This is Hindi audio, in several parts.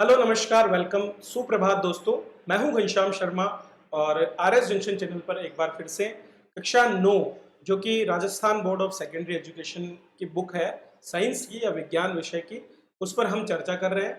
हेलो नमस्कार वेलकम सुप्रभात दोस्तों। मैं हूं घनश्याम शर्मा और आरएस जंक्शन चैनल पर एक बार फिर से कक्षा 9 जो कि Rajasthan board of secondary education की बुक है, साइंस की या विज्ञान विषय की, उस पर हम चर्चा कर रहे हैं।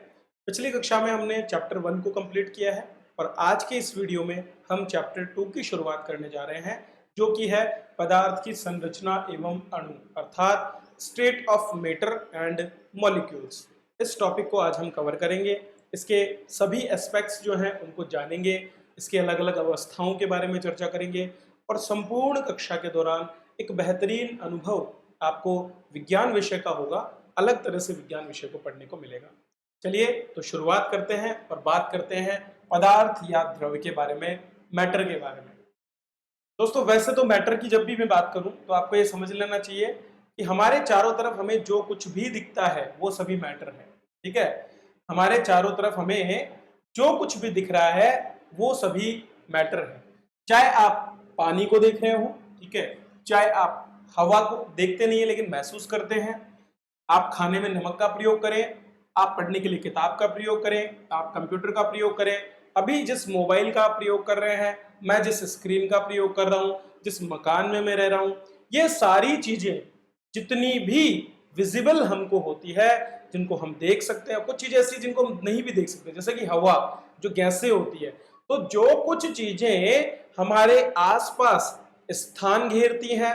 पिछली कक्षा में हमने चैप्टर 1 को कंप्लीट किया है और आज के इस वीडियो में हम चैप्टर 2 की शुरुआत करने जा रहे हैं, जो कि है पदार्थ की संरचना एवं अणु, अर्थात state of matter and molecules. इस टॉपिक को आज हम कवर करेंगे। इसके सभी एस्पेक्ट्स जो हैं उनको जानेंगे, इसके अलग अलग अवस्थाओं के बारे में चर्चा करेंगे और संपूर्ण कक्षा के दौरान एक बेहतरीन अनुभव आपको विज्ञान विषय का होगा, अलग तरह से विज्ञान विषय को पढ़ने को मिलेगा। चलिए तो शुरुआत करते हैं और बात करते हैं पदार्थ या द्रव्य के बारे में, मैटर के बारे में। दोस्तों वैसे तो मैटर की जब भी मैं बात करूं तो आपको ये समझ लेना चाहिए कि हमारे चारों तरफ हमें जो कुछ भी दिखता है वो सभी मैटर है। ठीक है, हमारे चारों तरफ हमें जो कुछ भी दिख रहा है वो सभी मैटर है। चाहे आप पानी को देख रहे हो, ठीक है, चाहे आप हवा को देखते नहीं है लेकिन महसूस करते हैं, आप खाने में नमक का प्रयोग करें, आप पढ़ने के लिए किताब का प्रयोग करें, आप कंप्यूटर का प्रयोग करें, अभी जिस मोबाइल का प्रयोग कर रहे हैं, मैं जिस स्क्रीन का प्रयोग कर रहा हूं, जिस मकान में मैं रह रहा हूं, ये सारी चीजें जितनी भी विजिबल हमको होती है, जिनको हम देख सकते हैं, कुछ चीजें ऐसी जिनको हम नहीं भी देख सकते, जैसे कि हवा जो गैसें होती है, तो जो कुछ चीजें हमारे आसपास स्थान घेरती हैं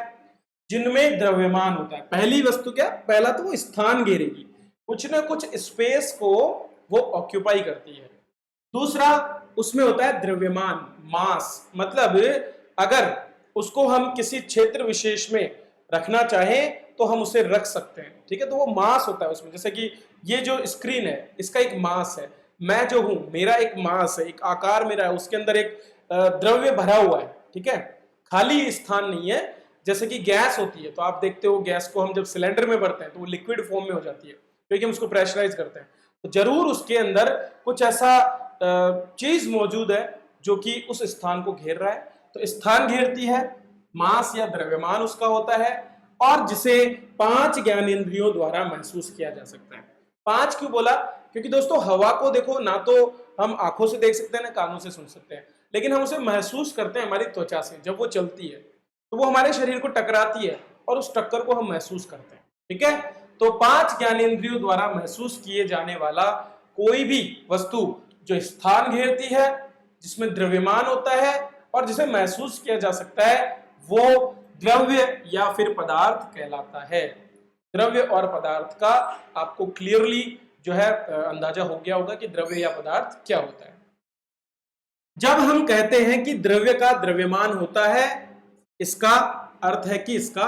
जिनमें द्रव्यमान होता है, पहली वस्तु क्या, पहला तो वो स्थान घेरेगी, कुछ ना कुछ स्पेस को वो ऑक्यूपाई करती है। दूसरा उसमें होता है द्रव्यमान, मास, मतलब अगर उसको हम किसी क्षेत्र विशेष में रखना चाहें तो हम उसे रख सकते हैं। ठीक है, तो वो मास होता है उसमें। जैसे कि ये जो स्क्रीन है इसका एक मास है, मैं जो हूं मेरा एक मास है, एक आकार मेरा है, उसके अंदर एक द्रव्य भरा हुआ है। ठीक है, खाली स्थान नहीं है। जैसे कि गैस होती है तो आप देखते हो गैस को हम जब सिलेंडर में भरते हैं तो वो लिक्विड फॉर्म में हो जाती है क्योंकि हम उसको प्रेशराइज करते हैं, तो जरूर उसके अंदर कुछ ऐसा चीज मौजूद है जो कि उस स्थान को घेर रहा है। तो स्थान घेरती है, मास या द्रव्यमान उसका होता है, और जिसे 5 ज्ञानेंद्रियों द्वारा महसूस किया जा सकता है। 5 क्यों बोला? क्योंकि दोस्तों हवा को देखो ना तो हम आंखों से देख सकते हैं ना कानों से सुन सकते हैं, लेकिन हम उसे महसूस करते हैं हमारी त्वचा से। जब वो चलती है तो वो हमारे शरीर को टकराती है और उस टक्कर को हम महसूस करते हैं। ठीक है, तो 5 ज्ञानेंद्रियों द्वारा महसूस किए जाने वाला कोई भी वस्तु जो स्थान घेरती है, जिसमें द्रव्यमान होता है और जिसे महसूस किया जा सकता है, वो द्रव्य या फिर पदार्थ कहलाता है। द्रव्य और पदार्थ का आपको क्लियरली जो है अंदाजा हो गया होगा कि द्रव्य या पदार्थ क्या होता है। जब हम कहते हैं कि द्रव्य का द्रव्यमान होता है, इसका अर्थ है कि इसका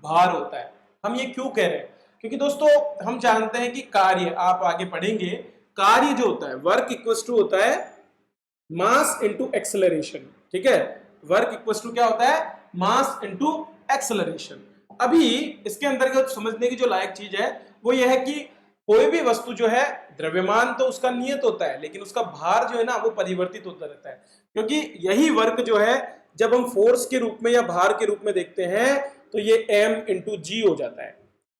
भार होता है। हम ये क्यों कह रहे हैं? क्योंकि दोस्तों हम जानते हैं कि कार्य, आप आगे पढ़ेंगे, कार्य जो होता है वर्क इक्वल्स टू होता है मास इनटू एक्सेलरेशन। ठीक है, वर्क इक्वल्स टू क्या होता है? Mass into acceleration. अभी इसके अंतर्गत समझने की जो लायक चीज है वो यह है कि कोई भी वस्तु जो है, द्रव्यमान तो उसका नियत होता है लेकिन उसका भार जो है ना वो परिवर्तित होता रहता है, क्योंकि यही वर्क जो है जब हम फोर्स के रूप में या भार के रूप में देखते हैं तो ये m इंटू जी हो जाता है।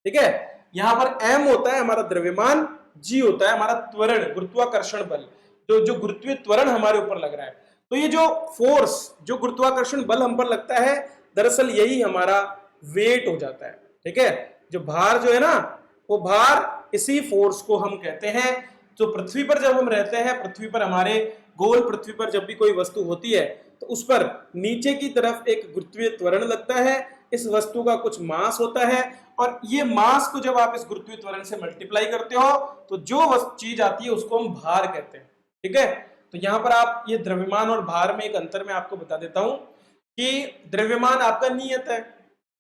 ठीक है, यहां पर m होता है हमारा द्रव्यमान, g होता है हमारा त्वरण, गुरुत्वाकर्षण बल, जो गुरुत्वीय त्वरण हमारे ऊपर लग रहा है। तो ये जो फोर्स, जो गुरुत्वाकर्षण बल हम पर लगता है, दरअसल यही हमारा वेट हो जाता है। ठीक है, जो भार जो है ना, वो भार, इसी फोर्स को हम कहते हैं। तो पृथ्वी पर जब हम रहते हैं, पृथ्वी पर हमारे गोल पृथ्वी पर जब भी कोई वस्तु होती है तो उस पर नीचे की तरफ एक गुरुत्वीय त्वरण लगता है, इस वस्तु का कुछ मास होता है, और ये मास को जब आप इस गुरुत्वीय त्वरण से मल्टीप्लाई करते हो तो जो चीज आती है उसको हम भार कहते हैं। ठीक है, तो यहां पर आप ये द्रव्यमान और भार में एक अंतर मैं आपको बता देता हूं कि द्रव्यमान आपका नियत है,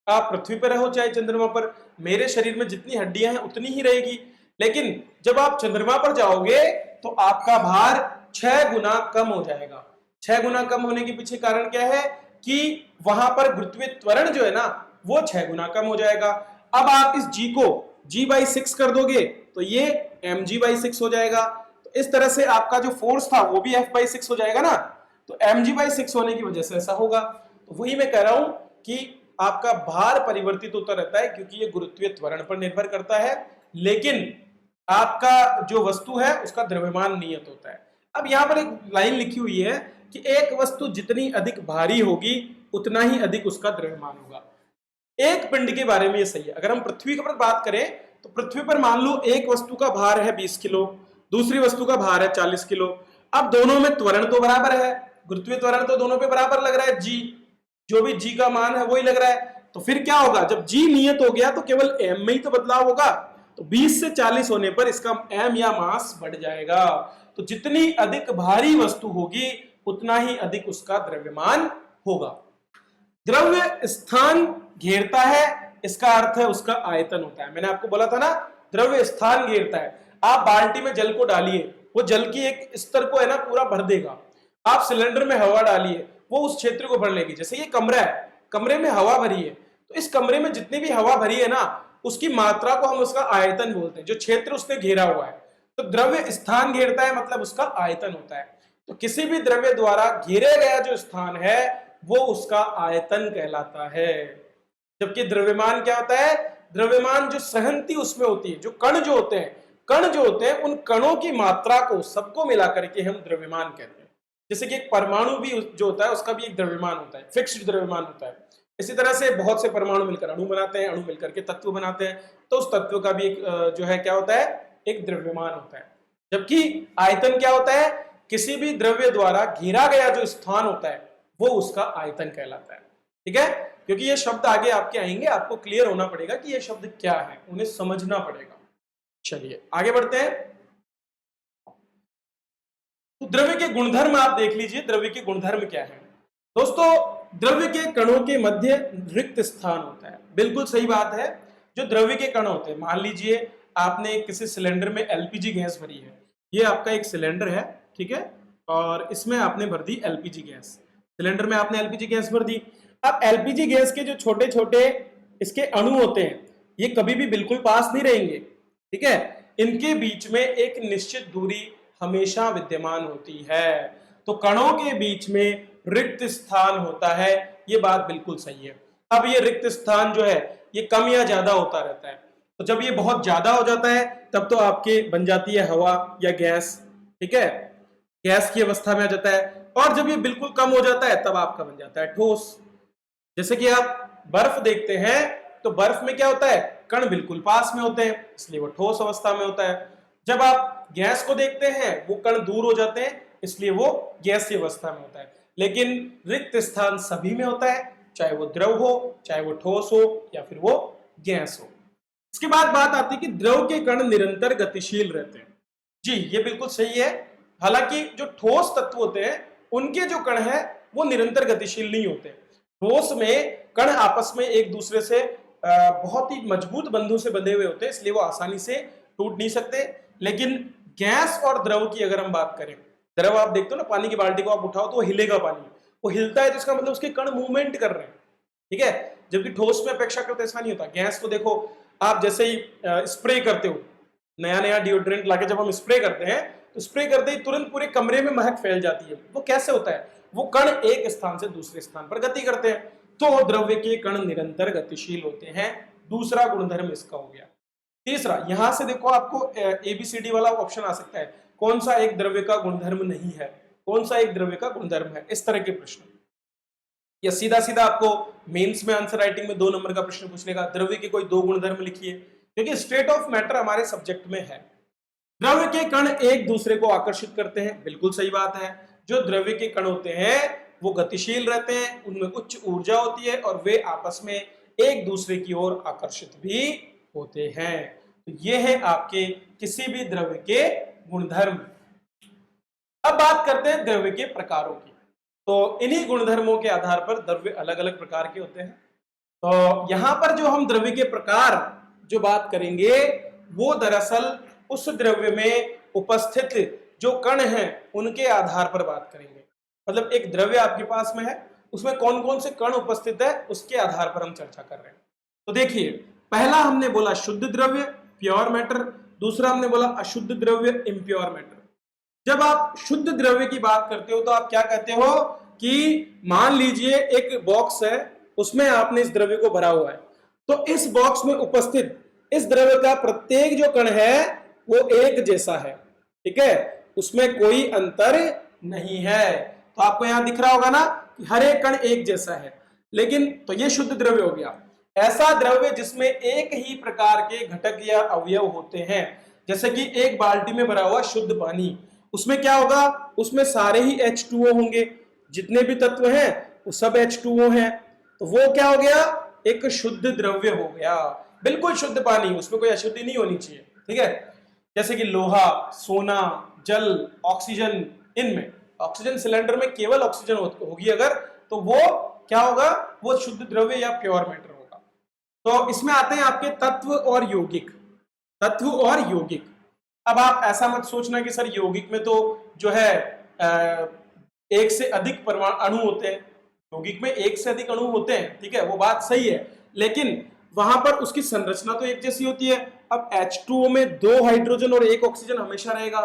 आप पृथ्वी पर रहो चाहे चंद्रमा पर, मेरे शरीर में जितनी हड्डियां हैं उतनी ही रहेगी, लेकिन जब आप चंद्रमा पर जाओगे तो आपका भार 6 गुना कम हो जाएगा। 6 गुना कम होने के पीछे कारण क्या है कि वहां पर गुरुत्वीय त्वरण जो है ना वो 6 गुना कम हो जाएगा। अब आप इस g को g/6 कर दोगे तो ये mg/6 हो जाएगा। तो इस तरह से आपका जो फोर्स था वो भी F/6 हो जाएगा ना, तो mg/6 होने की वजह से ऐसा होगा। तो वही मैं कह रहा हूं कि आपका भार परिवर्तित होता रहता है क्योंकि ये गुरुत्वीय त्वरण पर निर्भर करता है, लेकिन आपका जो वस्तु है उसका द्रव्यमान नियत होता है। अब यहां पर एक लाइन लिखी हुई है कि एक वस्तु जितनी अधिक भारी होगी उतना ही अधिक उसका द्रव्यमान होगा। एक पिंड के बारे में ये सही है। अगर हम पृथ्वी पर बात करें तो पृथ्वी पर मान लो एक वस्तु का भार है 20 किलो, दूसरी वस्तु का भार है 40 किलो। अब दोनों में त्वरण तो बराबर है, गुरुत्वीय त्वरण तो दोनों पे बराबर लग रहा है, जी, जो भी जी का मान है वही लग रहा है। तो फिर क्या होगा, जब जी नियत हो गया तो केवल एम में ही तो बदलाव होगा। तो 20 से 40 होने पर इसका एम या मास बढ़ जाएगा। तो जितनी अधिक भारी वस्तु होगी उतना ही अधिक उसका द्रव्यमान होगा। द्रव्य स्थान घेरता है, इसका अर्थ है उसका आयतन होता है। मैंने आपको बोला था ना, द्रव्य स्थान घेरता है। आप बाल्टी में जल को डालिए, वो जल की एक स्तर को है ना पूरा भर देगा। आप सिलेंडर में हवा डालिए, वो उस क्षेत्र को भर लेगी। जैसे ये कमरा है, कमरे में हवा भरी है, तो इस कमरे में जितनी भी हवा भरी है ना, उसकी मात्रा को हम उसका आयतन बोलते हैं, जो क्षेत्र उसने घेरा हुआ है। तो द्रव्य स्थान घेरता है मतलब उसका आयतन होता है। तो किसी भी द्रव्य द्वारा घेरे गया जो स्थान है वो उसका आयतन कहलाता है। जबकि द्रव्यमान क्या होता है, द्रव्यमान जो सहनती उसमें होती है, जो कण जो होते हैं, उन कणों की मात्रा को सबको मिला करके हम द्रव्यमान कहते हैं। जैसे कि एक परमाणु भी जो होता है उसका भी एक द्रव्यमान होता है, फिक्स्ड द्रव्यमान होता है। इसी तरह से बहुत से परमाणु मिलकर अणु बनाते हैं, अणु मिलकर के तत्व बनाते हैं, तो उस तत्व का भी एक जो है क्या होता है, एक द्रव्यमान होता है। जबकि आयतन क्या होता है, किसी भी द्रव्य द्वारा घेरा गया जो स्थान होता है वो उसका आयतन कहलाता है। ठीक है, क्योंकि ये शब्द आगे आपके आएंगे, आपको क्लियर होना पड़ेगा कि ये शब्द क्या है, उन्हें समझना पड़ेगा। चलिए आगे बढ़ते हैं। तो द्रव्य के गुणधर्म आप देख लीजिए, द्रव्य के गुणधर्म क्या है दोस्तों। द्रव्य के कणों के मध्य रिक्त स्थान होता है, बिल्कुल सही बात है। जो द्रव्य के कण होते हैं, मान लीजिए आपने किसी सिलेंडर में एलपीजी गैस भरी है, ये आपका एक सिलेंडर है, ठीक है, और इसमें आपने भर दी एलपीजी गैस, सिलेंडर में आपने एलपीजी गैस भर दी। अब एलपीजी गैस के जो छोटे छोटे इसके अणु होते हैं, ये कभी भी बिल्कुल पास नहीं रहेंगे, ठीक है, इनके बीच में एक निश्चित दूरी हमेशा विद्यमान होती है। तो कणों के बीच में रिक्त स्थान होता है, ये बात बिल्कुल सही है। अब ये रिक्त स्थान जो है ये कम या ज्यादा होता रहता है। तो जब ये बहुत ज्यादा हो जाता है तब तो आपके बन जाती है हवा या गैस, ठीक है, गैस की अवस्था में आ जाता है। और जब ये बिल्कुल कम हो जाता है तब आपका बन जाता है ठोस। जैसे कि आप बर्फ देखते हैं तो बर्फ में क्या होता है, कण बिल्कुल पास में होते हैं, इसलिए वो ठोस अवस्था में होता है। जब आप गैस को देखते हैं वो कण दूर हो जाते हैं, इसलिए वो गैसीय अवस्था में होता है। लेकिन रिक्त स्थान सभी में होता है, चाहे वो द्रव हो, चाहे वो ठोस हो, या फिर वो गैस हो। इसके बाद बात आती है कि द्रव के कण निरंतर गतिशील रहते हैं। जी ये बिल्कुल सही है। हालांकि जो ठोस तत्व होते हैं उनके जो कण है वो निरंतर गतिशील नहीं होते। ठोस में कण आपस में एक दूसरे से बहुत ही मजबूत बंधन से बंधे हुए होते हैं, इसलिए वो आसानी से टूट नहीं सकते। लेकिन गैस और द्रव की अगर हम बात करें, द्रव आप देखते हो ना, पानी की बाल्टी को आप उठाओ तो वो हिलेगा, पानी वो हिलता है तो इसका मतलब उसके कण मूवमेंट कर रहे हैं, ठीक है। जबकि ठोस में अपेक्षाकृत ऐसा नहीं होता। गैस को देखो, आप जैसे ही स्प्रे करते हो, नया नया डिओड्रेंट लाके जब हम स्प्रे करते हैं तो स्प्रे करते ही तुरंत पूरे कमरे में महक फैल जाती है। वो कैसे होता है, वो कण एक स्थान से दूसरे स्थान पर गति करते हैं। तो द्रव्य के कण निरंतर गतिशील होते हैं, दूसरा गुणधर्म इसका हो गया। तीसरा, यहां से देखो आपको एबीसीडी वाला ऑप्शन आ सकता है, कौन सा एक द्रव्य का गुणधर्म नहीं है, कौन सा एक द्रव्य का गुणधर्म है, इस तरह के प्रश्न। या सीधा सीधा आपको मेंस में आंसर राइटिंग में 2 नंबर का प्रश्न पूछ लेगा, द्रव्य के कोई 2 गुणधर्म लिखिए, क्योंकि स्टेट ऑफ मैटर हमारे सब्जेक्ट में है। द्रव्य के कण एक दूसरे को आकर्षित करते हैं, बिल्कुल सही बात है। जो द्रव्य के कण होते हैं वो गतिशील रहते हैं, उनमें उच्च ऊर्जा होती है और वे आपस में एक दूसरे की ओर आकर्षित भी होते हैं। तो ये है आपके किसी भी द्रव्य के गुणधर्म। अब बात करते हैं द्रव्य के प्रकारों की। तो इन्हीं गुणधर्मों के आधार पर द्रव्य अलग अलग प्रकार के होते हैं। तो यहां पर जो हम द्रव्य के प्रकार जो बात करेंगे वो दरअसल उस द्रव्य में उपस्थित जो कण हैं उनके आधार पर बात करेंगे। मतलब एक द्रव्य आपके पास में है, उसमें कौन कौन से कण उपस्थित है उसके आधार पर हम चर्चा कर रहे हैं। तो देखिए, पहला हमने बोला शुद्ध द्रव्य, प्योर मैटर, दूसरा हमने बोला अशुद्ध द्रव्य, इम्प्योर मैटर। जब आप शुद्ध द्रव्य की बात करते हो तो आप क्या कहते हो कि मान लीजिए एक बॉक्स है, उसमें आपने इस द्रव्य को भरा हुआ है, तो इस बॉक्स में उपस्थित इस द्रव्य का प्रत्येक जो कण है वो एक जैसा है, ठीक है, उसमें कोई अंतर नहीं है। तो आपको यहां दिख रहा होगा ना कि हर एक कण एक जैसा है। लेकिन तो ये शुद्ध द्रव्य हो गया, ऐसा द्रव्य जिसमें एक ही प्रकार के घटक या अवयव होते हैं। जैसे कि एक बाल्टी में भरा हुआ शुद्ध पानी, उसमें क्या होगा, उसमें सारे ही H2O होंगे, जितने भी तत्व हैं वो सब H2O हैं। तो वो क्या हो गया, एक शुद्ध द्रव्य हो गया, बिल्कुल शुद्ध पानी, उसमें कोई अशुद्धि नहीं होनी चाहिए, ठीक है। जैसे कि लोहा, सोना, जल, ऑक्सीजन, इनमें ऑक्सीजन सिलेंडर में केवल ऑक्सीजन होगी अगर, तो वो क्या होगा, वो शुद्ध द्रव्य या प्योर मैटर होगा। तो इसमें आते हैं आपके तत्व और यौगिक। तत्व और यौगिक, अब आप ऐसा मत सोचना कि सर यौगिक में तो जो है एक से अधिक परमाणु अणु होते हैं। यौगिक में एक से अधिक अणु होते हैं, ठीक है, वो बात सही है, लेकिन वहां पर उसकी संरचना तो एक जैसी होती है। अब H2O में 2 हाइड्रोजन और 1 ऑक्सीजन हमेशा रहेगा,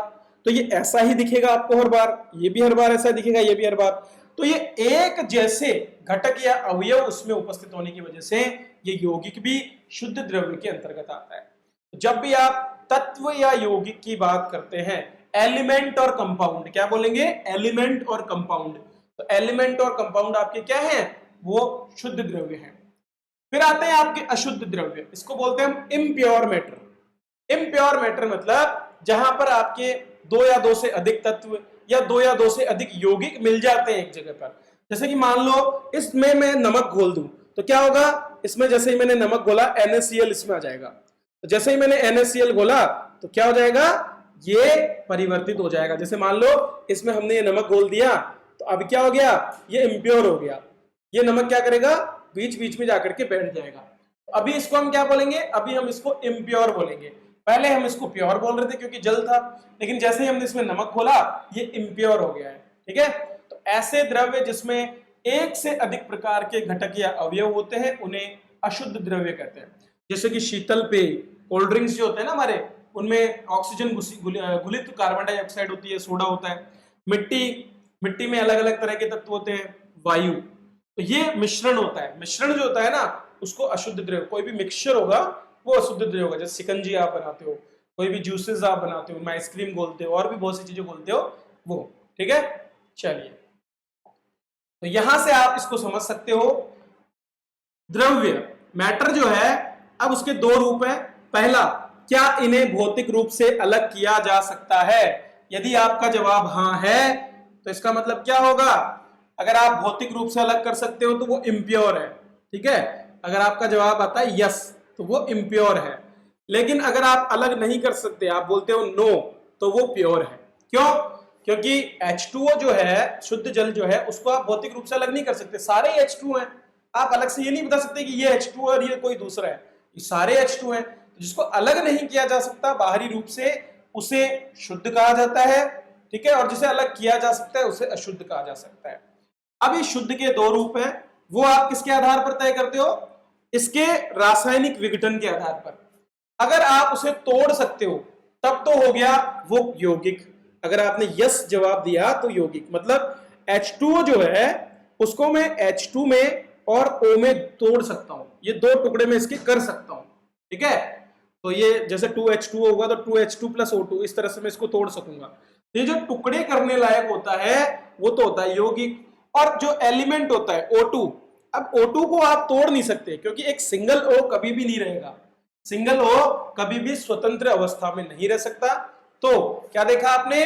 तो ये ऐसा ही दिखेगा आपको हर बार, ये भी हर बार ऐसा दिखेगा, ये भी हर बार। तो ये एक जैसे घटक या अवयव उसमें उपस्थित होने की वजह से ये यौगिक भी शुद्ध द्रव्य के अंतर्गत आता है। जब भी आप तत्व या यौगिक की बात करते हैं, एलिमेंट और कंपाउंड, क्या बोलेंगे, एलिमेंट और कंपाउंड। तो एलिमेंट और कंपाउंड आपके क्या हैं, वो शुद्ध द्रव्य हैं। फिर आते हैं आपके अशुद्ध द्रव्य, इसको बोलते हैं हम इम्प्योर मैटर। इम्प्योर मैटर मतलब जहां पर आपके 2 या 2 से अधिक तत्व या 2 या 2 से अधिक यौगिक मिल जाते हैं एक जगह पर। जैसे कि मान लो इसमें मैं नमक घोल दूं, तो क्या होगा, इसमें जैसे ही मैंने नमक घोला NaCl इसमें आ जाएगा। तो जैसे ही मैंने NaCl घोला तो क्या हो जाएगा, ये परिवर्तित हो जाएगा। जैसे मान लो इसमें हमने ये नमक घोल दिया, तो अब क्या हो गया, ये इम्प्योर हो गया। ये नमक क्या करेगा, बीच बीच में जाकर के बैठ जाएगा। अभी इसको हम क्या बोलेंगे, अभी हम इसको इम्प्योर बोलेंगे। पहले हम इसको प्योर बोल रहे थे क्योंकि जल था, लेकिन जैसे ही हमने इसमें नमक खोला ये इम्प्योर हो गया है, ठीक है। तो ऐसे द्रव्य जिसमें एक से अधिक प्रकार के घटक या अवयव होते हैं उन्हें अशुद्ध द्रव्य कहते हैं। जैसे कि शीतल पेय, कोल्ड ड्रिंक्स जो होते हैं ना हमारे, उनमें ऑक्सीजन घुलित कार्बन डाइऑक्साइड होती है, सोडा होता है। मिट्टी में अलग अलग तरह के तत्व होते हैं, वायु, तो ये मिश्रण होता है। मिश्रण जो होता है ना उसको अशुद्ध द्रव्य, कोई भी मिक्सचर होगा वो अशुद्ध द्रव्य होगा। जैसे शिकंजी आप बनाते हो, कोई भी जूसेस आप बनाते हो, आइसक्रीम बोलते हो, और भी बहुत सी चीजें बोलते हो वो, ठीक है। चलिए, तो यहां से आप इसको समझ सकते हो। द्रव्य मैटर जो है, अब उसके 2 रूप हैं। पहला, क्या इन्हें भौतिक रूप से अलग किया जा सकता है? यदि आपका जवाब हां है तो इसका मतलब क्या होगा, अगर आप भौतिक रूप से अलग कर सकते हो तो वो इम्प्योर है, ठीक है। अगर आपका जवाब आता है यस तो वो इम्प्योर है। लेकिन अगर आप अलग नहीं कर सकते, आप बोलते हो नो, तो वो प्योर है। क्यों? क्योंकि H2O जो है, शुद्ध जल जो है, उसको आप भौतिक रूप से अलग नहीं कर सकते, सारे H2 हैं। आप अलग से ये नहीं बता सकते कि ये H2 और ये कोई दूसरा है, ये सारे H2 हैं। जिसको अलग नहीं किया जा सकता बाहरी रूप से, उसे शुद्ध कहा जाता है, ठीक है। और जिसे अलग किया जा सकता है उसे अशुद्ध कहा जा सकता है। अब इस शुद्ध के 2 रूप हैं, वो आप किसके आधार पर तय करते हो, इसके रासायनिक विघटन के आधार पर। अगर आप उसे तोड़ सकते हो तब तो हो गया वो यौगिक। अगर आपने यस जवाब दिया तो यौगिक मतलब H2O जो है उसको मैं H2 में और O में तोड़ सकता हूं, ये 2 टुकड़े में इसके कर सकता हूं, ठीक है। तो ये जैसे 2H2O होगा तो 2H2 प्लस O2, इस तरह से मैं इसको तोड़ सकूंगा। ये जो टुकड़े करने लायक होता है वो तो होता है यौगिक। और जो एलिमेंट होता है O2, अब O2 को आप तोड़ नहीं सकते क्योंकि एक सिंगल O कभी भी नहीं रहेगा, सिंगल O कभी भी स्वतंत्र अवस्था में नहीं रह सकता। तो क्या देखा आपने,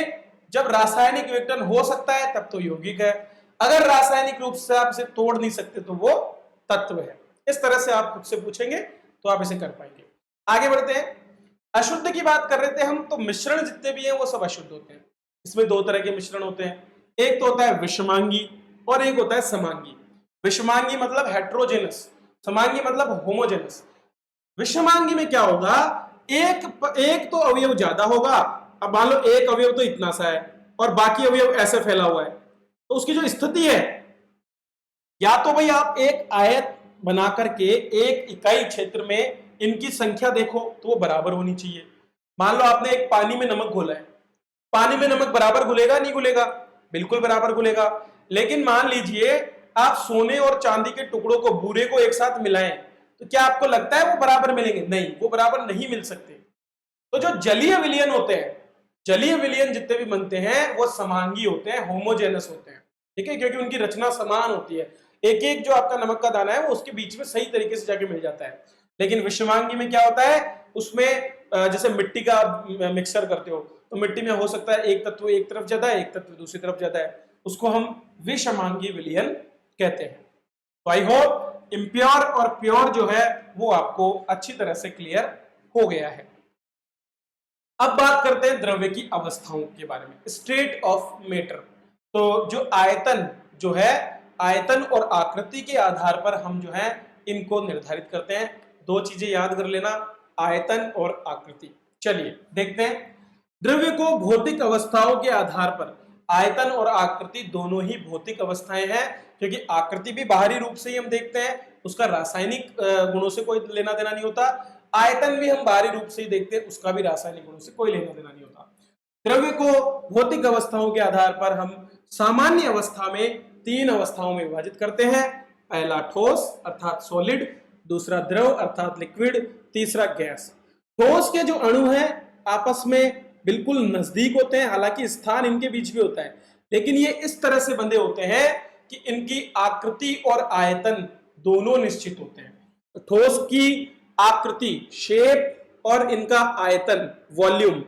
जब रासायनिक विघटन हो सकता है तब तो यौगिक है, अगर रासायनिक रूप से आप इसे तोड़ नहीं सकते तो वो तत्व है। इस तरह से आप खुद से पूछेंगे तो आप इसे कर पाएंगे। आगे बढ़ते हैं, अशुद्ध की बात कर रहे थे हम, तो मिश्रण जितने भी हैं वो सब अशुद्ध होते हैं। इसमें 2 तरह के मिश्रण होते हैं, एक तो होता है विषमांगी और एक होता है समांगी। विषमांगी मतलब हेट्रोजेनस, समांगी मतलब होमोजेनस। विषमांगी में क्या होगा, एक तो अवयव ज्यादा होगा। अब मान लो एक अवयव तो इतना सा है और बाकी अवयव ऐसे फैला हुआ है, तो उसकी जो स्थिति है, या तो भाई आप एक आयत बना करके एक इकाई क्षेत्र में इनकी संख्या देखो तो वो बराबर होनी चाहिए। मान लो आपने एक पानी में नमक घोला है, पानी में नमक बराबर घुलेगा नहीं घुलेगा, बिल्कुल बराबर घुलेगा। लेकिन मान लीजिए आप सोने और चांदी के टुकड़ों को, बूरे को एक साथ मिलाएं, तो क्या आपको लगता है वो बराबर मिलेंगे? नहीं, वो बराबर नहीं मिल सकते। तो जो जलीय विलयन होते हैं, जलीय विलयन जितने भी बनते हैं वो समांगी होते हैं, होमोजेनस होते हैं, ठीक है, क्योंकि उनकी रचना समान होती है। एक एक जो आपका नमक का दाना है वो उसके बीच में सही तरीके से जाके मिल जाता है। लेकिन विषमांगी में क्या होता है, उसमें जैसे मिट्टी का मिक्सर करते हो तो मिट्टी में हो सकता है एक तत्व एक तरफ ज्यादा है, एक तत्व दूसरी तरफ ज्यादा है, उसको हम विषमांगी विलयन कहते हैं। तो आई होप इम्प्योर और प्योर जो है वो आपको अच्छी तरह से क्लियर हो गया है। अब बात करते हैं द्रव्य की अवस्थाओं के बारे में, स्टेट ऑफ मैटर। तो जो आयतन जो है, आयतन और आकृति के आधार पर हम जो है इनको निर्धारित करते हैं। दो चीजें याद कर लेना, आयतन और आकृति। चलिए देखते हैं, द्रव्य को भौतिक अवस्थाओं के आधार पर आयतन और आकृति दोनों ही भौतिक अवस्थाएं हैं, क्योंकि आकृति भी बाहरी रूप से ही हम देखते हैं, उसका रासायनिक गुणों से कोई लेना देना नहीं होता। आयतन भी हम बाहरी रूप से ही देखते हैं, उसका भी रासायनिक गुणों से कोई लेना देना नहीं होता। द्रव्य को भौतिक अवस्थाओं के आधार पर हम सामान्य अवस्था में तीन अवस्थाओं में विभाजित करते हैं। पहला ठोस अर्थात सॉलिड, दूसरा द्रव अर्थात लिक्विड, तीसरा गैस। ठोस के जो अणु हैं आपस में बिल्कुल नजदीक होते हैं, हालांकि स्थान इनके बीच भी होता है, लेकिन ये इस तरह से बंधे होते हैं कि इनकी आकृति और आयतन दोनों निश्चित होते हैं। ठोस की आकृति शेप और इनका आयतन वॉल्यूम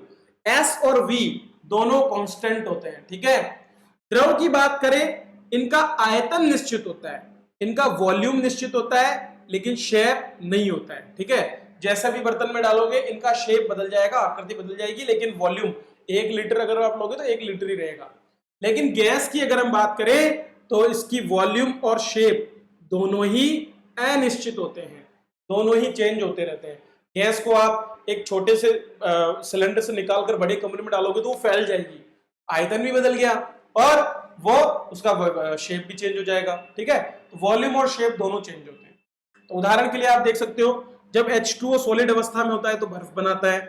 एस और वी दोनों कांस्टेंट होते हैं, ठीक है। द्रव की बात करें, इनका आयतन निश्चित होता है, इनका वॉल्यूम निश्चित होता है, लेकिन शेप नहीं होता है, ठीक है। जैसा भी बर्तन में डालोगे इनका शेप बदल जाएगा, आकृति बदल जाएगी, लेकिन वॉल्यूम 1 लीटर अगर आप लोगे तो 1 लीटर ही रहेगा। लेकिन गैस की अगर हम बात करें तो इसकी वॉल्यूम और शेप दोनों ही अनिश्चित होते हैं, दोनों ही चेंज होते रहते हैं। गैस को आप एक छोटे से सिलेंडर से निकालकर बड़े कमरे में डालोगे तो वो फैल जाएगी, आयतन भी बदल गया और वो उसका शेप भी चेंज हो जाएगा, ठीक है। तो वॉल्यूम और शेप दोनों चेंज होते हैं। तो उदाहरण के लिए आप देख सकते हो, जब H2O सॉलिड अवस्था में होता है तो बर्फ बनाता है,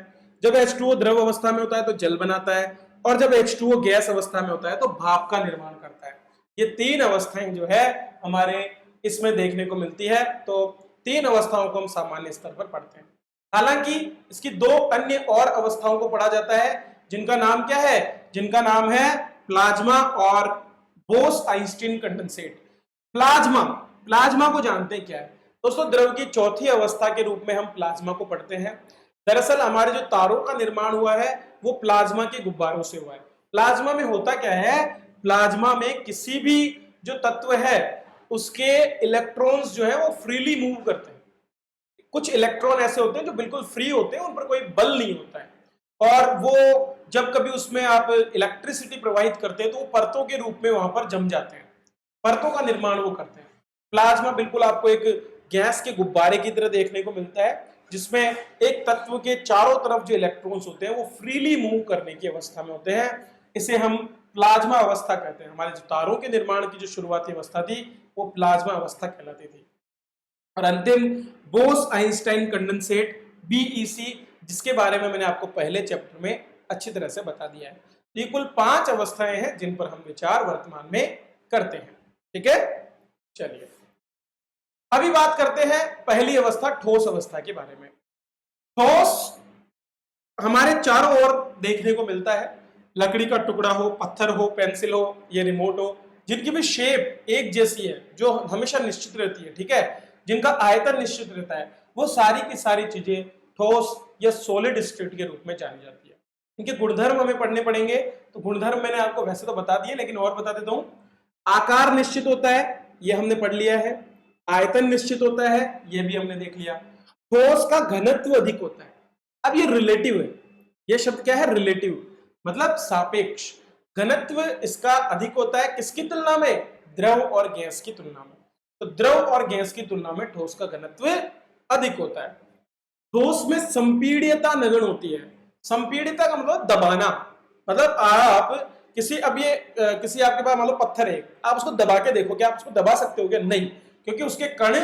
जब H2O द्रव अवस्था में होता है तो जल बनाता है, और जब H2O गैस अवस्था में होता है तो भाप का निर्माण करता है। ये तीन अवस्थाएं जो है हमारे इसमें देखने को मिलती है। तो तीन अवस्थाओं को हम सामान्य स्तर पर पढ़ते हैं। हालांकि इसकी दो अन्य और अवस्थाओं को पढ़ा जाता है, जिनका नाम क्या है, जिनका नाम है प्लाज्मा और बोस-आइंस्टीन कंडेंसेट। प्लाज्मा, प्लाज्मा को जानते हैं क्या है दोस्तों? द्रव की चौथी अवस्था के रूप में हम प्लाज्मा को पढ़ते हैं। दरअसल हमारे जो तारों का निर्माण हुआ है वो प्लाज्मा के गुब्बारों से हुआ है। प्लाज्मा में होता क्या है, प्लाज्मा में किसी भी जो तत्व है उसके इलेक्ट्रॉन्स जो है वो फ्रीली मूव करते हैं। कुछ इलेक्ट्रॉन ऐसे होते हैं जो बिल्कुल फ्री होते हैं, उन पर कोई बल नहीं होता है, और वो जब कभी उसमें आप इलेक्ट्रिसिटी प्रवाहित करते हैं तो वो परतों के रूप में वहां पर जम जाते हैं, परतों का निर्माण वो करते हैं। प्लाज्मा बिल्कुल आपको एक गैस के गुब्बारे की तरह देखने को मिलता है, जिसमें एक तत्व के चारों तरफ जो इलेक्ट्रॉन्स होते हैं वो फ्रीली मूव करने की अवस्था में होते हैं। इसे हम प्लाज्मा अवस्था कहते हैं। हमारे जो तारों के निर्माण की जो शुरुआती अवस्था थी वो प्लाज्मा अवस्था कहलाती थी। और अंतिम बोस-आइंस्टाइन कंडेंसेट बीईसी, जिसके बारे में मैंने आपको पहले चैप्टर में अच्छी तरह से बता दिया है। ये कुल 5 अवस्थाएं हैं जिन पर हम विचार वर्तमान में करते हैं, ठीक है। चलिए अभी बात करते हैं पहली अवस्था ठोस अवस्था के बारे में। ठोस हमारे चारों ओर देखने को मिलता है, लकड़ी का टुकड़ा हो, पत्थर हो, पेंसिल हो, ये रिमोट हो, जिनकी भी शेप एक जैसी है, जो हमेशा निश्चित रहती है, ठीक है, जिनका आयतन निश्चित रहता है, वो सारी की सारी चीजें ठोस या सॉलिड स्टेट के रूप में जानी जाती है। इनके गुणधर्म हमें पढ़ने पड़ेंगे, तो गुणधर्म मैंने आपको वैसे तो बता दिए, लेकिन और बता देता हूं। आकार निश्चित होता है, ये हमने पढ़ लिया है। आयतन निश्चित होता है, ये भी हमने देख लिया। ठोस का घनत्व अधिक होता है। अब ये रिलेटिव है, ये शब्द क्या है, रिलेटिव, मतलब सापेक्ष। घनत्व इसका अधिक होता है किसकी तुलना में, द्रव और गैस की तुलना में। तो द्रव और गैस की तुलना में ठोस का घनत्व अधिक होता है। ठोस में संपीड्यता नगण्य होती है। संपीड्यता का मतलब दबाना, मतलब आप किसी, अब ये किसी आपके पास मान लो पत्थर है, आप उसको दबा के देखो, क्या आप उसको दबा सकते हो क्या? नहीं, क्योंकि उसके कण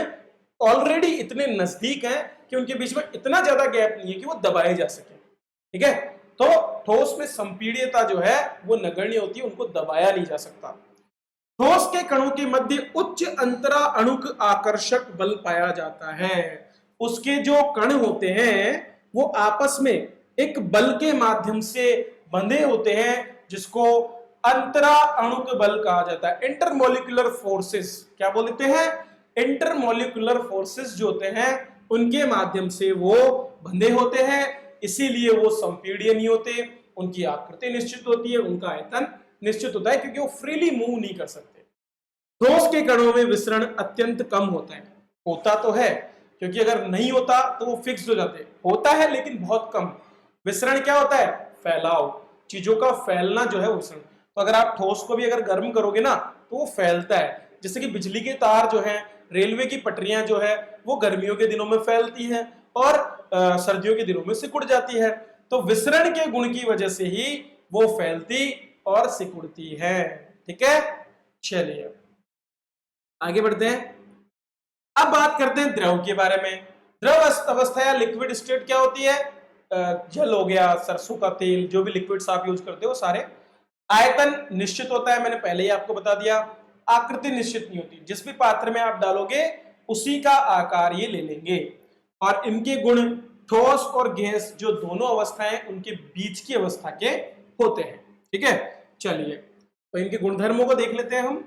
ऑलरेडी इतने नजदीक हैं कि उनके बीच में इतना ज्यादा गैप नहीं है कि वो दबाए जा सके, ठीक है। तो ठोस में संपीड्यता जो है वो नगण्य होती है, उनको दबाया नहीं जा सकता। ठोस के कणों के मध्य उच्च अंतरा अणुक आकर्षक बल पाया जाता है। उसके जो कण होते हैं वो आपस में एक बल के माध्यम से बंधे होते हैं जिसको अंतरा अणुक बल कहा जाता है। इंटरमोलिकुलर फोर्सेस क्या बोलते हैं? इंटरमोलिकुलर फोर्सेस जो होते हैं उनके माध्यम से वो बंधे होते हैं, इसीलिए वो संपीड़ित नहीं होते, उनकी आकृति निश्चित होती है, उनका आयतन निश्चित होता है क्योंकि वो फ्रीली मूव नहीं कर सकते। ठोस के कणों में विसरण अत्यंत कम होता है। होता तो है क्योंकि अगर नहीं होता तो वो फिक्स हो जाते, होता है लेकिन बहुत कम। विसरण क्या होता है? फैलाव, चीजों का फैलना जो है विसरण। तो अगर आप ठोस को भी अगर गर्म करोगे ना तो वो फैलता है, जैसे कि बिजली के तार जो है, रेलवे की पटरियां जो है वो गर्मियों के दिनों में फैलती हैं और सर्दियों के दिनों में सिकुड़ जाती है। तो विसरण के गुण की वजह से ही वो फैलती और सिकुड़ती है। ठीक है, चलिए आगे बढ़ते हैं। अब बात करते हैं द्रव के बारे में। द्रव अवस्था या लिक्विड स्टेट क्या होती है? जल हो गया, सरसों का तेल, जो भी लिक्विड्स आप यूज करते हो सारे। आयतन निश्चित होता है, मैंने पहले ही आपको बता दिया। आकृति निश्चित नहीं होती, जिस भी पात्र में आप डालोगे उसी का आकार ये ले लेंगे। और इनके गुण ठोस और गैस जो दोनों अवस्थाएं उनके बीच की अवस्था के होते हैं। ठीक है, चलिए तो इनके गुणधर्मों को देख लेते हैं हम।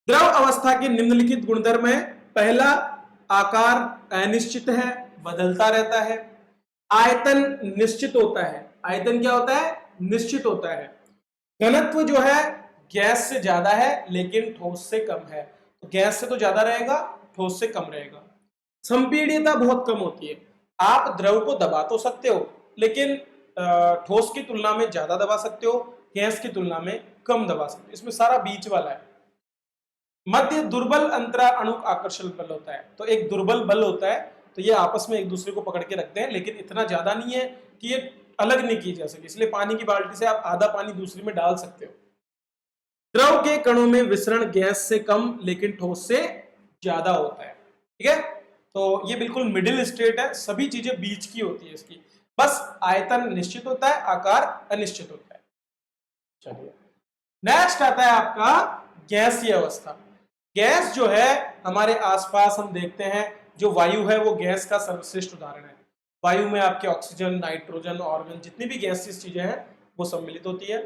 द्रव अवस्था के निम्नलिखित गुणधर्म है। पहला, आकार अनिश्चित है, बदलता रहता है। आयतन निश्चित होता है। आयतन क्या होता है? निश्चित होता है। घनत्व जो है गैस से ज्यादा है लेकिन ठोस से कम है। तो गैस से तो ज्यादा रहेगा, ठोस से कम रहेगा। संपीड्यता बहुत कम होती है। आप द्रव को दबा तो सकते हो लेकिन ठोस की तुलना में ज्यादा दबा सकते हो, गैस की तुलना में कम दबा सकते हो। इसमें सारा बीच वाला है। मध्य दुर्बल अंतरा अणुक आकर्षण बल होता है। तो एक दुर्बल बल होता है, तो ये आपस में एक दूसरे को पकड़ के रखते हैं, लेकिन इतना ज्यादा नहीं है कि ये अलग नहीं की जा सके। इसलिए पानी की बाल्टी से आप आधा पानी दूसरी में डाल सकते हो। द्रव के कणों में विसरण गैस से कम लेकिन ठोस से ज्यादा होता है। ठीक है, तो ये बिल्कुल मिडिल स्टेट है, सभी चीजें बीच की होती है इसकी। बस आयतन निश्चित होता है, आकार अनिश्चित होता है। चलिए नेक्स्ट आता है आपका गैसीय अवस्था। गैस जो है हमारे आसपास हम देखते हैं, जो वायु है वो गैस का सर्वश्रेष्ठ उदाहरण है। वायु में आपके ऑक्सीजन, नाइट्रोजन, ऑर्गन, जितनी भी गैसीय चीजें हैं वो सम्मिलित होती है।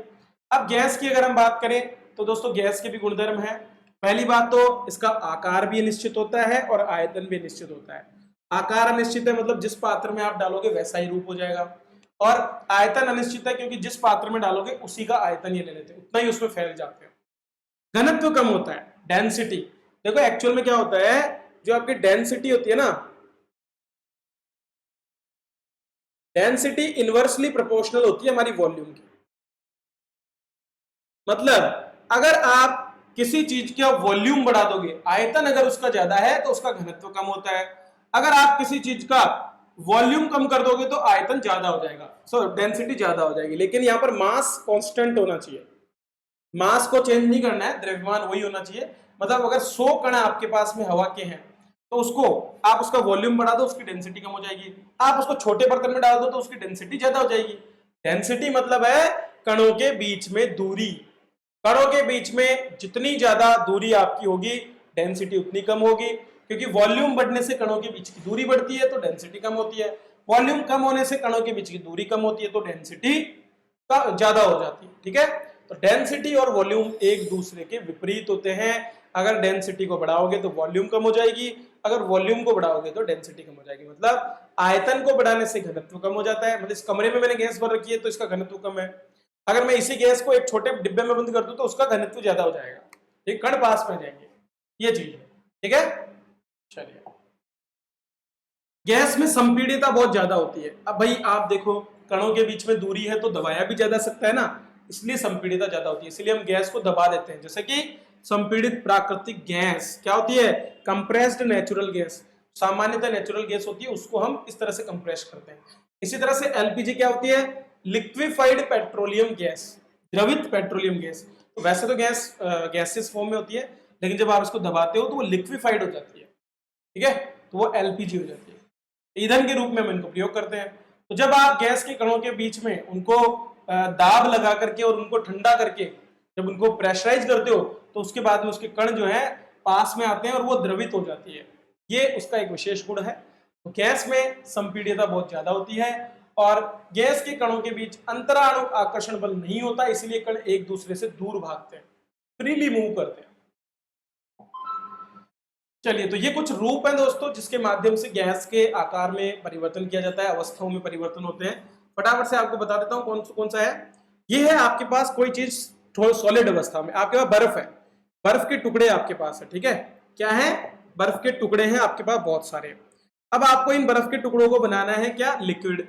अब गैस की अगर हम बात करें तो दोस्तों गैस के भी गुणधर्म है। पहली बात तो इसका आकार भी निश्चित होता है और आयतन भी निश्चित होता है। आकार अनिश्चित है, मतलब जिस पात्र में आप डालोगे वैसा ही रूप हो जाएगा। और आयतन अनिश्चित है क्योंकि जिस पात्र में डालोगे उसी का आयतन ये ले लेते हैं, उतना ही उसमें फैल जाते हैं। घनत्व कम होता है, डेंसिटी। देखो एक्चुअल में क्या होता है, जो आपकी डेंसिटी होती है ना, डेंसिटी इनवर्सली प्रोपोर्शनल होती है हमारी वॉल्यूम की। मतलब अगर आप किसी चीज का वॉल्यूम बढ़ा दोगे, आयतन अगर उसका ज्यादा है तो उसका घनत्व कम होता है। अगर आप किसी चीज का वॉल्यूम कम कर दोगे तो आयतन ज्यादा हो जाएगा, सो डेंसिटी ज्यादा हो जाएगी। लेकिन यहाँ पर मास कांस्टेंट होना चाहिए, मास को चेंज नहीं करना है, द्रव्यमान वही होना चाहिए। मतलब अगर 100 कण आपके पास में हवा के हैं तो उसको आप उसका वॉल्यूम बढ़ा दो, उसकी डेंसिटी कम हो जाएगी। आप उसको छोटे बर्तन में डाल दो तो उसकी डेंसिटी ज्यादा हो जाएगी। डेंसिटी मतलब है कणों के बीच में दूरी। कणों के बीच में जितनी ज्यादा दूरी आपकी होगी डेंसिटी उतनी कम होगी, क्योंकि वॉल्यूम बढ़ने से कणों के बीच की दूरी बढ़ती है तो डेंसिटी कम होती है। वॉल्यूम कम होने से कणों के बीच की दूरी कम होती है तो डेंसिटी ज्यादा हो जाती है। ठीक है, तो डेंसिटी और वॉल्यूम एक दूसरे के विपरीत होते हैं। अगर डेंसिटी को बढ़ाओगे तो वॉल्यूम कम हो जाएगी, अगर वॉल्यूम को बढ़ाओगे तो डेंसिटी कम हो जाएगी। मतलब आयतन को बढ़ाने से घनत्व कम हो जाता है। मतलब इस कमरे में मैंने गैस भर रखी है तो इसका घनत्व कम है, अगर मैं इसी गैस को एक छोटे डिब्बे में बंद कर दूं तो उसका घनत्व ज्यादा हो जाएगा। ठीक, कण पास में जाएंगे, ये चीज है। ठीक है, चलिए गैस में संपीड़ितता बहुत ज्यादा होती है। अब भाई आप देखो कणों के बीच में दूरी है तो दबाया भी ज्यादा सकता है ना, इसलिए संपीड़ितता ज्यादा होती है, इसलिए हम गैस को दबा देते हैं। जैसे कि संपीड़ित प्राकृतिक गैस क्या होती है? Compressed natural gas. सामान्यतः नेचुरल गैस होती है, उसको हम इस तरह से कंप्रेस करते हैं। इसी तरह से एलपीजी क्या होती है? लिक्विफाइड पेट्रोलियम गैस, द्रवित पेट्रोलियम गैस। तो वैसे तो गैस गैसेस फॉर्म में होती है, लेकिन जब आप इसको दबाते हो तो वो लिक्विफाइड हो जाती है। ठीक है, तो वो एलपीजी हो जाती है। ईंधन के रूप में हम इनको प्रयोग करते हैं। तो जब आप गैस के कणों के बीच में उनको दाब लगा करके और उनको ठंडा करके जब उनको प्रेशराइज करते हो तो उसके बाद में उसके कण जो है पास में आते हैं और वो द्रवित हो जाती है। ये उसका एक विशेष गुण है। तो गैस में संपीड्यता बहुत ज्यादा होती है और गैस के कणों के बीच अंतराणु आकर्षण बल नहीं होता, इसलिए कण एक दूसरे से दूर भागते हैं, फ्रीली मूव करते हैं। चलिए, तो ये कुछ रूप हैं दोस्तों जिसके माध्यम से गैस के आकार में परिवर्तन किया जाता है, अवस्थाओं में परिवर्तन होते हैं। फटाफट से आपको बता देता हूं कौन सा है। ये है आपके पास कोई चीज सॉलिड अवस्था में, आपके पास बर्फ है, बर्फ के टुकड़े आपके पास है, ठीक है, क्या है, बर्फ के टुकड़े हैं आपके पास बहुत सारे। अब आपको इन बर्फ के टुकड़ों को बनाना है क्या, लिक्विड।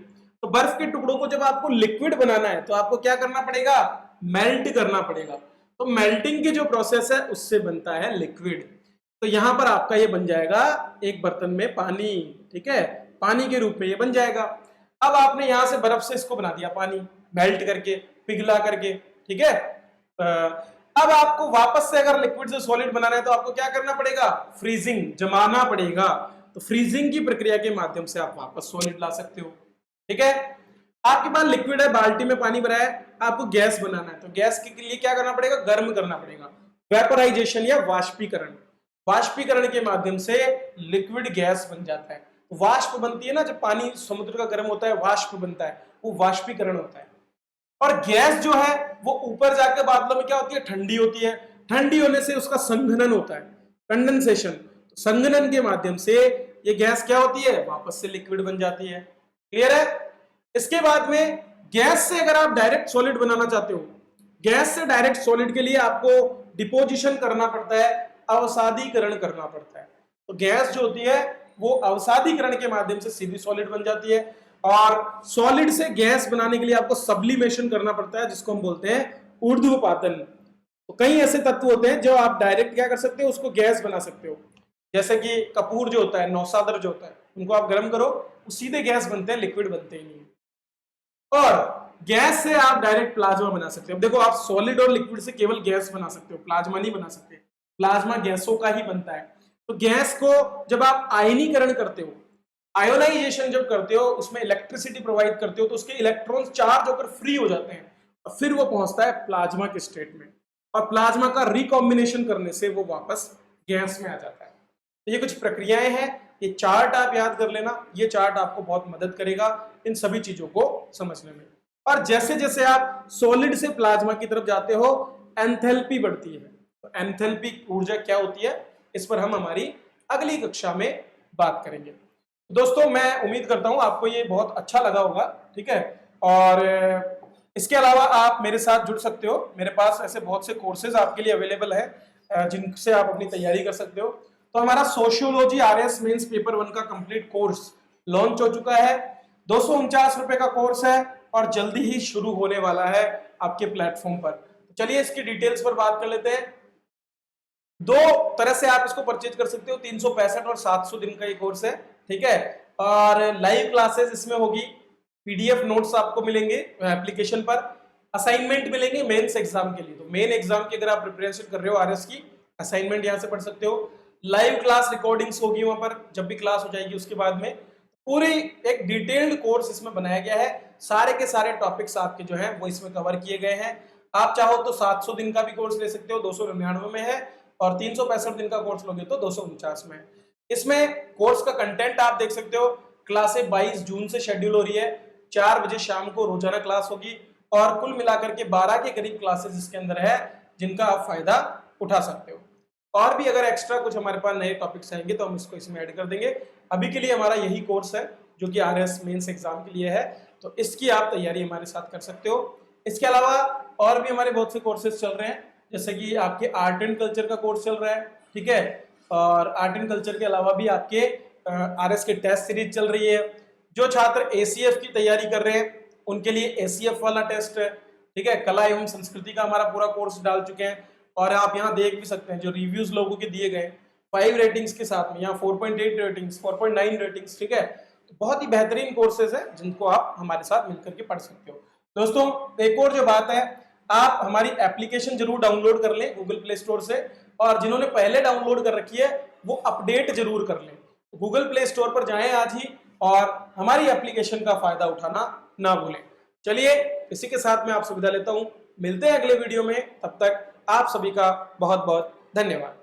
तो बर्फ के टुकड़ों को जब आपको लिक्विड बनाना है तो आपको क्या करना पड़ेगा, मेल्ट करना पड़ेगा। तो मेल्टिंग की जो प्रोसेस है उससे बनता है लिक्विड। तो यहां पर आपका ये बन जाएगा एक बर्तन में पानी, ठीक है, पानी के रूप में ये बन जाएगा। अब आपने यहां से बर्फ से इसको बना दिया पानी, मेल्ट करके, पिघला करके, ठीक है। अब आपको वापस से अगर लिक्विड से सॉलिड बनाना है तो आपको क्या करना पड़ेगा, फ्रीजिंग, जमाना पड़ेगा। तो फ्रीजिंग की प्रक्रिया के माध्यम से आप वापस सॉलिड ला सकते हो, ठीक है। आपके पास लिक्विड है, बाल्टी में पानी भरा है, आपको गैस बनाना है तो गैस के लिए क्या करना पड़ेगा, गर्म करना पड़ेगा, वेपोराइजेशन या वाष्पीकरण। वाष्पीकरण के माध्यम से लिक्विड गैस बन जाता है। वाष्प बनती है ना, जब पानी समुद्र का गर्म होता है वाष्प बनता है, वो वाष्पीकरण होता है। और गैस जो है वो ऊपर जाकर बादलों में क्या होती है, ठंडी होती है, ठंडी होने से उसका संघनन होता है, कंडेंसेशन। संघनन के माध्यम से ये गैस क्या होती है, वापस से लिक्विड बन जाती है। क्लियर है। इसके बाद में गैस से अगर आप डायरेक्ट सॉलिड बनाना चाहते हो, गैस से डायरेक्ट सॉलिड के लिए आपको डिपोजिशन करना पड़ता है, अवसादीकरण करना पड़ता है। तो गैस जो होती है वो अवसादीकरण के माध्यम से सीधी सॉलिड बन जाती है। और सॉलिड से गैस बनाने के लिए आपको सब्लिमेशन करना पड़ता है, जिसको हम बोलते हैं ऊर्ध्वपातन। तो कई ऐसे तत्व होते हैं जो आप डायरेक्ट क्या कर सकते हो, उसको गैस बना सकते हो। जैसे कि कपूर जो होता है, नौसादर जो होता है, उनको आप गर्म करो, वो सीधे गैस बनते हैं, लिक्विड बनते ही नहीं। और गैस से आप डायरेक्ट प्लाज्मा बना सकते हो। देखो, आप सॉलिड और लिक्विड से केवल गैस बना सकते हो, प्लाज्मा नहीं बना सकते। प्लाज्मा गैसों का ही बनता है। तो गैस को जब आप आयनीकरण करते हो, आयोनाइजेशन जब करते हो, उसमें इलेक्ट्रिसिटी प्रोवाइड करते हो, तो उसके इलेक्ट्रॉन्स चार्ज होकर फ्री हो जाते हैं और फिर वो पहुंचता है प्लाज्मा के स्टेट में, और प्लाज्मा का रिकॉम्बिनेशन करने से वो वापस गैस में आ जाता है। तो ये कुछ प्रक्रियाएं हैं, ये चार्ट आप याद कर लेना, ये चार्ट आपको बहुत मदद करेगा इन सभी चीजों को समझने में। और जैसे जैसे आप सॉलिड से प्लाज्मा की तरफ जाते हो, एंथैल्पी बढ़ती है। तो एंथैल्पी ऊर्जा क्या होती है, इस पर हम हमारी अगली कक्षा में बात करेंगे। दोस्तों, मैं उम्मीद करता हूं आपको ये बहुत अच्छा लगा होगा, ठीक है। और इसके अलावा आप मेरे साथ जुड़ सकते हो, मेरे पास ऐसे बहुत से कोर्सेज आपके लिए अवेलेबल है जिनसे आप अपनी तैयारी कर सकते हो। तो हमारा सोशियोलॉजी आरएस मेंस पेपर 1 का कंप्लीट कोर्स लॉन्च हो चुका है। 249 रुपए का कोर्स है और जल्दी ही शुरू होने वाला है आपके प्लेटफॉर्म पर। चलिए इसकी डिटेल्स पर बात कर लेते हैं। दो तरह से आप इसको परचेज कर सकते हो, 365 और 700 दिन का ये कोर्स है, ठीक है। और लाइव क्लासेस इसमें होगी, पीडीएफ नोट्स आपको मिलेंगे एप्लीकेशन पर, असाइनमेंट मिलेंगे मेंस एग्जाम के लिए। तो मेन एग्जाम की अगर आप प्रिपरेशन कर रहे हो आरएस की, असाइनमेंट यहाँ से पढ़ सकते हो। लाइव क्लास रिकॉर्डिंग्स होगी वहां पर, जब भी क्लास हो जाएगी उसके बाद में पूरी एक डिटेल्ड कोर्स इसमें बनाया गया है। सारे के सारे टॉपिक्स आपके जो है वो इसमें कवर किए गए हैं। आप चाहो तो 700 दिन का भी कोर्स ले सकते हो, 299 में है, और 365 दिन का कोर्स लोगे तो 249 में है। इसमें कोर्स का कंटेंट आप देख सकते हो। क्लासें 22 जून से शेड्यूल हो रही है, 4 बजे शाम को रोजाना क्लास होगी, और कुल मिलाकर के 12 के करीब क्लासेस इसके अंदर है जिनका आप फायदा उठा सकते हो। और भी अगर एक्स्ट्रा कुछ हमारे पास नए टॉपिक्स आएंगे तो हम इसको इसमें ऐड कर देंगे। अभी के लिए हमारा यही कोर्स है जो कि आरएस मेंस एग्जाम के लिए है, तो इसकी आप तैयारी हमारे साथ कर सकते हो। इसके अलावा और भी हमारे बहुत से कोर्सेज चल रहे हैं, जैसे कि आपके आर्ट एंड कल्चर का कोर्स चल रहा है, ठीक है। और आर्ट एंड कल्चर के अलावा भी आपके आरएस के टेस्ट सीरीज चल रही है। जो छात्र एसीएफ की तैयारी कर रहे हैं उनके लिए एसीएफ वाला टेस्ट है, ठीक है। कला एवं संस्कृति का हमारा पूरा कोर्स डाल चुके हैं, और आप यहाँ देख भी सकते हैं जो रिव्यूज लोगों के दिए गए 5 रेटिंग्स के साथ में, यहाँ 4.8 रेटिंग्स, 4.9 रेटिंग्स, ठीक है। तो बहुत ही बेहतरीन कोर्सेज है जिनको आप हमारे साथ मिलकर के पढ़ सकते हो। दोस्तों, एक और जो बात है, आप हमारी एप्लीकेशन जरूर डाउनलोड कर लें गूगल प्ले स्टोर से, और जिन्होंने पहले डाउनलोड कर रखी है वो अपडेट जरूर कर लें। गूगल प्ले स्टोर पर जाएं आज ही और हमारी एप्लीकेशन का फायदा उठाना ना भूलें। चलिए, इसी के साथ मैं आपसे विदा लेता हूं, मिलते हैं अगले वीडियो में, तब तक आप सभी का बहुत बहुत धन्यवाद।